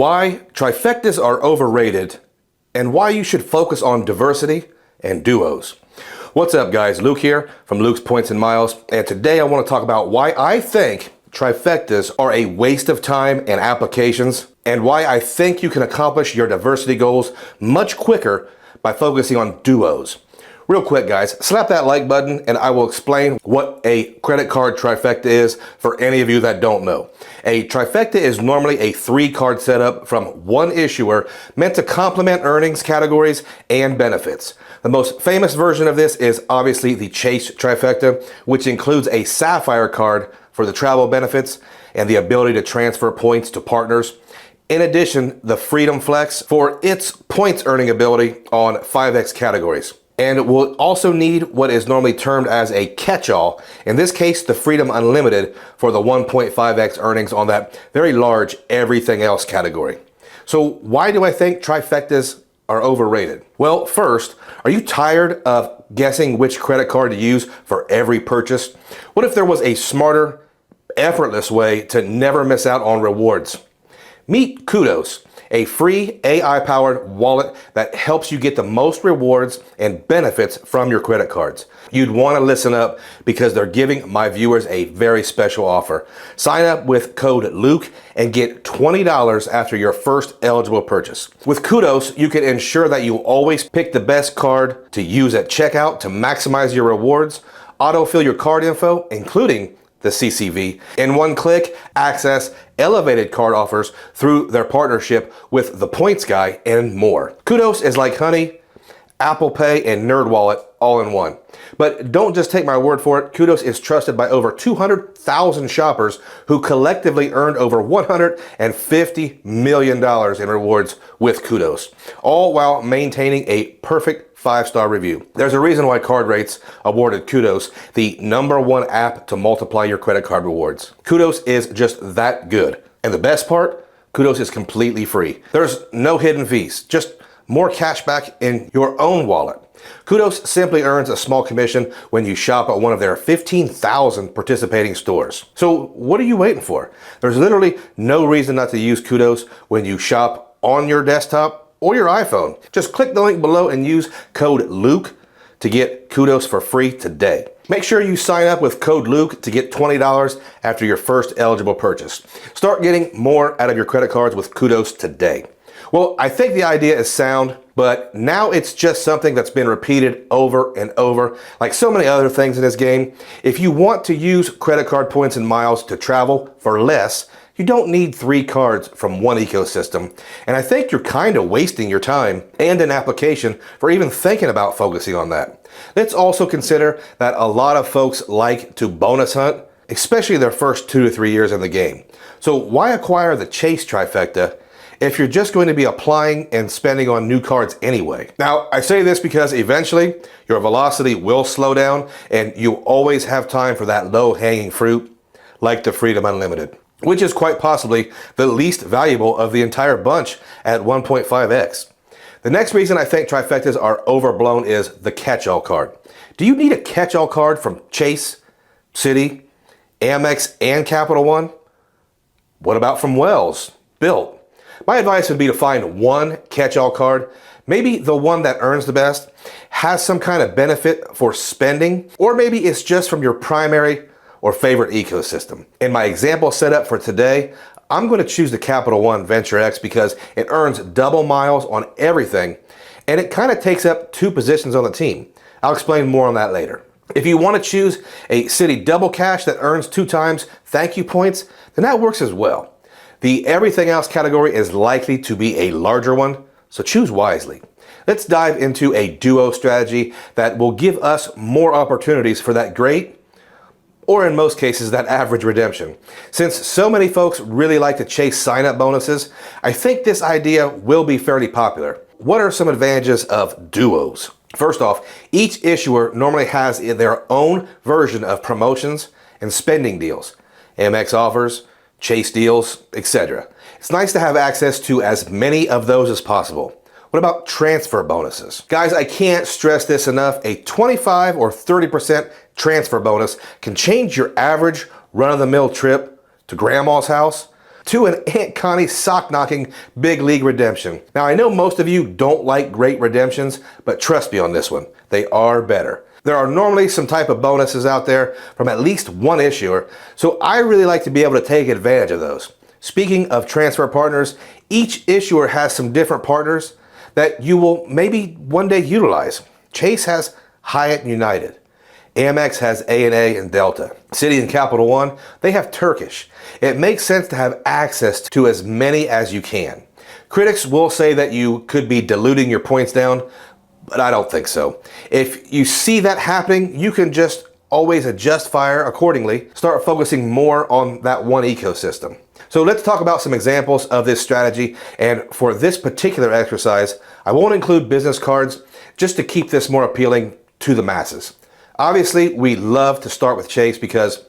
Why trifectas are overrated and why you should focus on diversity and duos. What's up guys, Luke here from Luke's Points and Miles, and today I want to talk about why I think trifectas are a waste of time and applications, and why I think you can accomplish your diversity goals much quicker by focusing on duos. Real quick guys, slap that like button and I will explain what a credit card trifecta is for any of you that don't know. A trifecta is normally a 3-card setup from one issuer meant to complement earnings categories and benefits. The most famous version of this is obviously the Chase trifecta, which includes a Sapphire card for the travel benefits and the ability to transfer points to partners. In addition, the Freedom Flex for its points earning ability on 5X categories. And we'll also need what is normally termed as a catch-all, in this case the Freedom Unlimited for the 1.5x earnings on that very large everything else category. So why do I think trifectas are overrated? Well, first, are you tired of guessing which credit card to use for every purchase? What if there was a smarter, effortless way to never miss out on rewards? Meet Kudos, a free AI-powered wallet that helps you get the most rewards and benefits from your credit cards. You'd want to listen up because they're giving my viewers a very special offer. Sign up with code Luke and get $20 after your first eligible purchase. With Kudos, you can ensure that you always pick the best card to use at checkout to maximize your rewards, autofill your card info, including the CCV, in one click, access elevated card offers through their partnership with the Points Guy, and more. Kudos is like honey, Apple Pay, and NerdWallet all in one. But don't just take my word for it. Kudos is trusted by over 200,000 shoppers who collectively earned over $150 million in rewards with Kudos, all while maintaining a perfect 5-star review. There's a reason why Card Rates awarded Kudos the #1 app to multiply your credit card rewards. Kudos is just that good. And the best part, Kudos is completely free. There's no hidden fees, just more cash back in your own wallet. Kudos simply earns a small commission when you shop at one of their 15,000 participating stores. So what are you waiting for? There's literally no reason not to use Kudos when you shop on your desktop or your iPhone. Just click the link below and use code Luke to get Kudos for free today. Make sure you sign up with code Luke to get $20 after your first eligible purchase. Start getting more out of your credit cards with Kudos today. Well, I think the idea is sound, but now it's just something that's been repeated over and over, like so many other things in this game. If you want to use credit card points and miles to travel for less, you don't need 3 cards from one ecosystem, and I think you're kind of wasting your time and an application for even thinking about focusing on that. Let's also consider that a lot of folks like to bonus hunt, especially their first 2 to 3 years in the game. So why acquire the Chase trifecta if you're just going to be applying and spending on new cards anyway? Now, I say this because eventually your velocity will slow down and you always have time for that low-hanging fruit like the Freedom Unlimited, which is quite possibly the least valuable of the entire bunch at 1.5x. The next reason I think trifectas are overblown is the catch-all card. Do you need a catch-all card from Chase, Citi, Amex, and Capital One? What about from Wells, Bilt? My advice would be to find one catch-all card, maybe the one that earns the best, has some kind of benefit for spending, or maybe it's just from your primary or favorite ecosystem. In my example setup for today, I'm going to choose the Capital One Venture X because it earns double miles on everything, and it kind of takes up 2 positions on the team. I'll explain more on that later. If you want to choose a Citi Double Cash that earns 2 times thank you points, then that works as well. The everything else category is likely to be a larger one, so choose wisely. Let's dive into a duo strategy that will give us more opportunities for that great, or in most cases, that average redemption. Since so many folks really like to chase sign-up bonuses, I think this idea will be fairly popular. What are some advantages of duos? First off, each issuer normally has their own version of promotions and spending deals. Amex offers, Chase deals, etc. It's nice to have access to as many of those as possible. What about transfer bonuses? Guys, I can't stress this enough. A 25 or 30% transfer bonus can change your average run-of-the-mill trip to grandma's house to an Aunt Connie sock-knocking big league redemption. Now, I know most of you don't like great redemptions, but trust me on this one, they are better. There are normally some type of bonuses out there from at least one issuer, so I really like to be able to take advantage of those. Speaking of transfer partners, each issuer has some different partners that you will maybe one day utilize. Chase has Hyatt and United. Amex has A&A and Delta. Citi and Capital One, they have Turkish. It makes sense to have access to as many as you can. Critics will say that you could be diluting your points down, but I don't think so. If you see that happening, you can just always adjust fire accordingly, start focusing more on that one ecosystem. So let's talk about some examples of this strategy, and for this particular exercise, I won't include business cards just to keep this more appealing to the masses. Obviously, we love to start with Chase because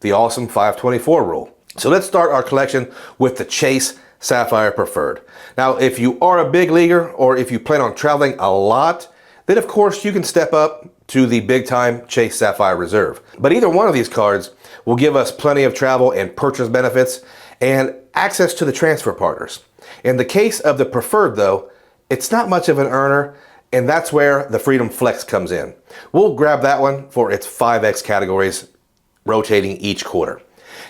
the awesome 524 rule. So let's start our collection with the Chase Sapphire Preferred. Now, if you are a big leaguer or if you plan on traveling a lot, then of course you can step up to the big time Chase Sapphire Reserve. But either one of these cards will give us plenty of travel and purchase benefits and access to the transfer partners. In the case of the Preferred though, it's not much of an earner, and that's where the Freedom Flex comes in. We'll grab that one for its 5X categories, rotating each quarter.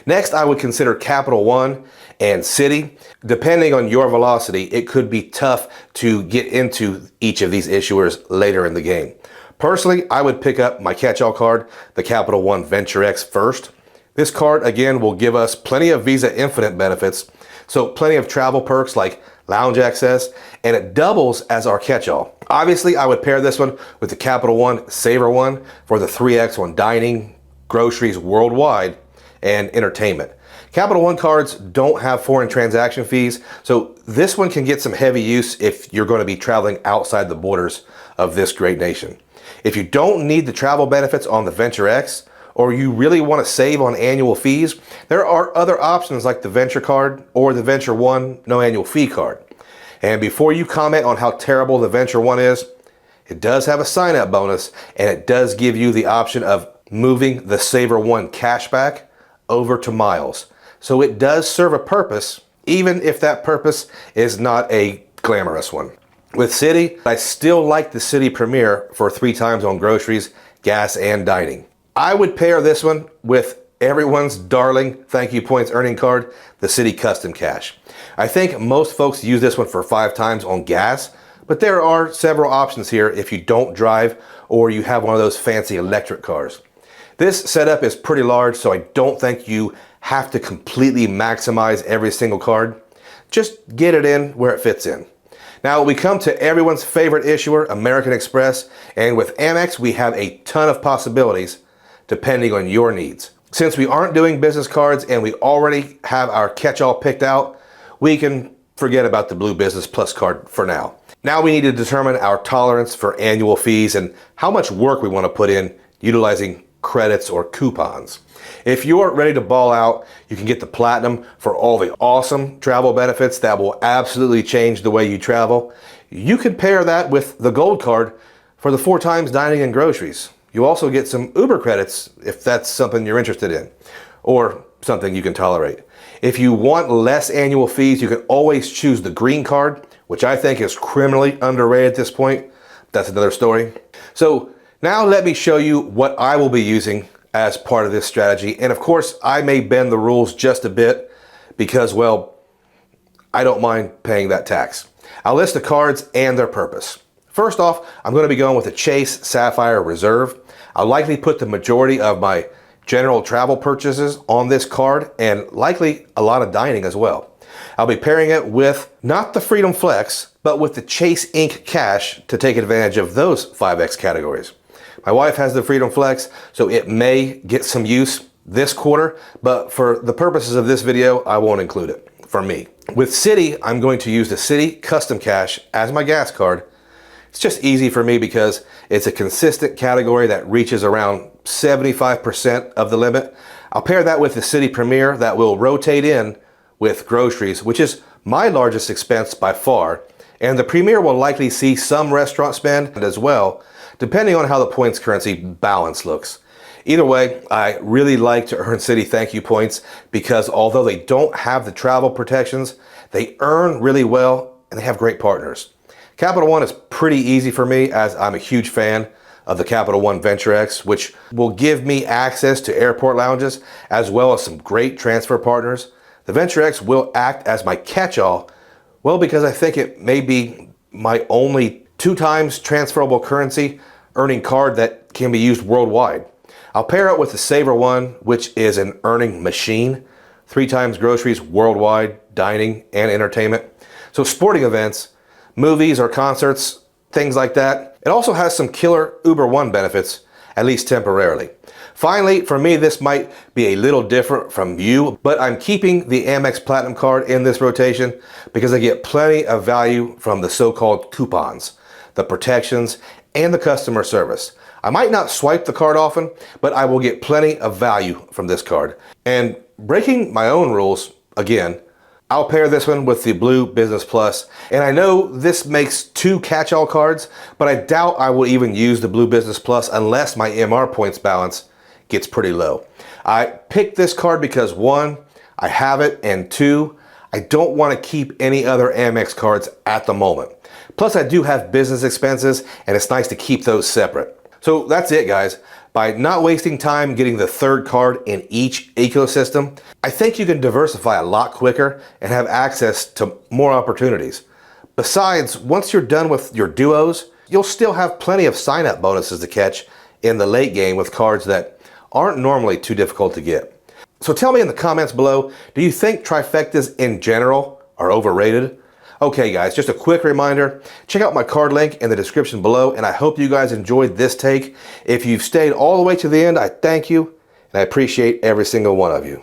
Next, I would consider Capital One and Citi. Depending on your velocity, it could be tough to get into each of these issuers later in the game. Personally, I would pick up my catch-all card, the Capital One Venture X first. This card, again, will give us plenty of Visa Infinite benefits, so plenty of travel perks like lounge access, and it doubles as our catch-all. Obviously, I would pair this one with the Capital One Saver One for the 3X on dining, groceries worldwide, and entertainment. Capital One cards don't have foreign transaction fees, so this one can get some heavy use if you're going to be traveling outside the borders of this great nation. If you don't need the travel benefits on the Venture X, or you really want to save on annual fees, there are other options like the Venture card or the Venture One no annual fee card. And before you comment on how terrible the Venture One is, it does have a sign-up bonus, and it does give you the option of moving the Saver One cashback over to miles. So it does serve a purpose, even if that purpose is not a glamorous one. With Citi, I still like the Citi Premier for 3 times on groceries, gas, and dining. I would pair this one with everyone's darling thank you points earning card, the Citi Custom Cash. I think most folks use this one for 5 times on gas, but there are several options here if you don't drive or you have one of those fancy electric cars. This setup is pretty large, so I don't think you have to completely maximize every single card. Just get it in where it fits in. Now we come to everyone's favorite issuer, American Express, and with Amex we have a ton of possibilities depending on your needs. Since we aren't doing business cards and we already have our catch-all picked out, we can forget about the Blue Business Plus card for now. Now we need to determine our tolerance for annual fees and how much work we want to put in utilizing credits or coupons. If you're ready to ball out, you can get the Platinum for all the awesome travel benefits that will absolutely change the way you travel. You could pair that with the Gold card for the 4 times dining and groceries. You also get some Uber credits if that's something you're interested in, or something you can tolerate. If you want less annual fees, you can always choose the Green card, which I think is criminally underrated at this point. That's another story. So now let me show you what I will be using as part of this strategy. And of course, I may bend the rules just a bit because, well, I don't mind paying that tax. I'll list the cards and their purpose. First off, I'm going to be going with the Chase Sapphire Reserve. I'll likely put the majority of my general travel purchases on this card and likely a lot of dining as well. I'll be pairing it with not the Freedom Flex, but with the Chase Ink Cash to take advantage of those 5X categories. My wife has the Freedom Flex, so it may get some use this quarter, but for the purposes of this video, I won't include it for me. With Citi, I'm going to use the Citi Custom Cash as my gas card. It's just easy for me because it's a consistent category that reaches around 75% of the limit. I'll pair that with the Citi Premier that will rotate in with groceries, which is my largest expense by far, and the Premier will likely see some restaurant spend as well, depending on how the points currency balance looks. Either way, I really like to earn city thank you points because although they don't have the travel protections, they earn really well and they have great partners. Capital One is pretty easy for me as I'm a huge fan of the Capital One Venture X, which will give me access to airport lounges as well as some great transfer partners. The Venture X will act as my catch-all, well, because I think it may be my only 2 times transferable currency earning card that can be used worldwide. I'll pair it with the Saver One, which is an earning machine, 3 times groceries worldwide, dining and entertainment. So sporting events, movies or concerts, things like that. It also has some killer Uber One benefits, at least temporarily. Finally, for me, this might be a little different from you, but I'm keeping the Amex Platinum card in this rotation because I get plenty of value from the so-called coupons, the protections, and the customer service. I might not swipe the card often, but I will get plenty of value from this card. And breaking my own rules, again, I'll pair this one with the Blue Business Plus. And I know this makes 2 catch-all cards, but I doubt I will even use the Blue Business Plus unless my MR points balance gets pretty low. I picked this card because 1, I have it, and 2, I don't want to keep any other Amex cards at the moment. Plus I do have business expenses and it's nice to keep those separate. So that's it, guys. By not wasting time getting the 3rd card in each ecosystem, I think you can diversify a lot quicker and have access to more opportunities. Besides, once you're done with your duos, you'll still have plenty of sign-up bonuses to catch in the late game with cards that aren't normally too difficult to get. So tell me in the comments below, do you think trifectas in general are overrated? Okay guys, just a quick reminder, check out my card link in the description below, and I hope you guys enjoyed this take. If you've stayed all the way to the end, I thank you, and I appreciate every single one of you.